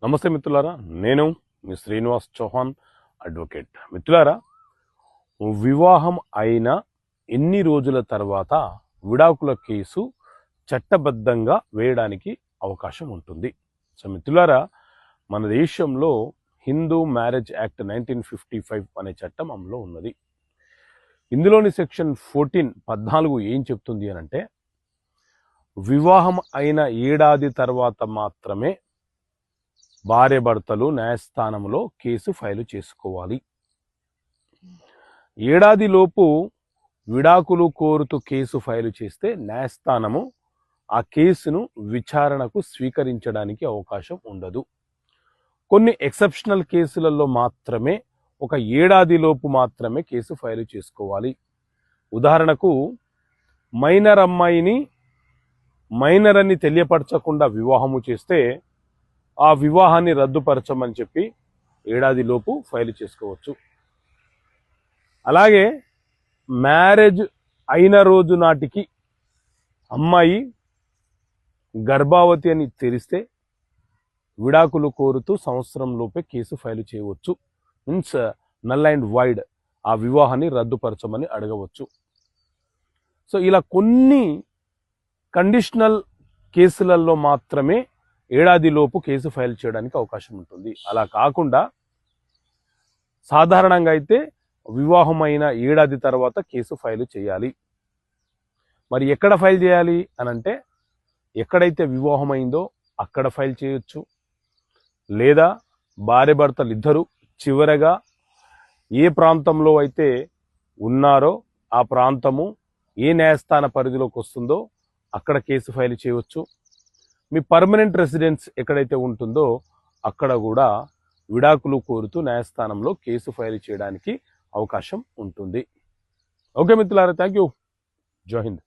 నమస్తే మిత్రులారా, నేను మీ శ్రీనివాస్ చౌహాన్ అడ్వకేట్. మిత్రులారా, వివాహం అయిన ఎన్ని రోజుల తర్వాత విడాకుల కేసు చట్టబద్ధంగా వేయడానికి అవకాశం ఉంటుంది? సో మిత్రులారా, మన దేశంలో హిందూ మ్యారేజ్ యాక్ట్ 1955 అనే చట్టం అమల్లో ఉన్నది. ఇందులోని సెక్షన్ 14 ఏం చెప్తుంది అనంటే, వివాహం అయిన ఏడాది తర్వాత మాత్రమే భార్య భర్తలు న్యాయస్థానంలో కేసు ఫైలు చేసుకోవాలి. ఏడాదిలోపు విడాకులు కోరుతూ కేసు ఫైలు చేస్తే న్యాయస్థానము ఆ కేసును విచారణకు స్వీకరించడానికి అవకాశం ఉండదు. కొన్ని ఎక్సెప్షనల్ కేసులలో మాత్రమే ఒక ఏడాదిలోపు మాత్రమే కేసు ఫైలు చేసుకోవాలి. ఉదాహరణకు, మైనర్ అమ్మాయిని మైనర్ అని తెలియపరచకుండా వివాహము చేస్తే ఆ వివాహాన్ని రద్దుపరచమని చెప్పి ఏడాదిలోపు ఫైలు చేసుకోవచ్చు. అలాగే మ్యారేజ్ అయిన రోజు నాటికి అమ్మాయి గర్భావతి అని తెలిస్తే విడాకులు కోరుతూ సంవత్సరం లోపే కేసు ఫైలు చేయవచ్చు. మీన్స్ నల్ అండ్ వైడ్ ఆ వివాహాన్ని రద్దుపరచమని అడగవచ్చు. సో ఇలా కొన్ని కండిషనల్ కేసులలో మాత్రమే ఏడాదిలోపు కేసు ఫైల్ చేయడానికి అవకాశం ఉంటుంది. అలా కాకుండా సాధారణంగా అయితే వివాహమైన ఏడాది తర్వాత కేసు ఫైలు చేయాలి. మరి ఎక్కడ ఫైల్ చేయాలి అనంటే, ఎక్కడైతే వివాహమైందో అక్కడ ఫైల్ చేయొచ్చు, లేదా భార్య భర్తలు ఇద్దరు చివరగా ఏ ప్రాంతంలో అయితే ఉన్నారో ఆ ప్రాంతము ఏ న్యాయస్థాన పరిధిలోకి వస్తుందో అక్కడ కేసు ఫైల్ చేయవచ్చు. మీ పర్మనెంట్ రెసిడెన్స్ ఎక్కడైతే ఉంటుందో అక్కడ కూడా విడాకులు కోరుతూ న్యాయస్థానంలో కేసు ఫైల్ చేయడానికి అవకాశం ఉంటుంది. ఓకే మిత్రులారా, థ్యాంక్ యూ. జై హింద్.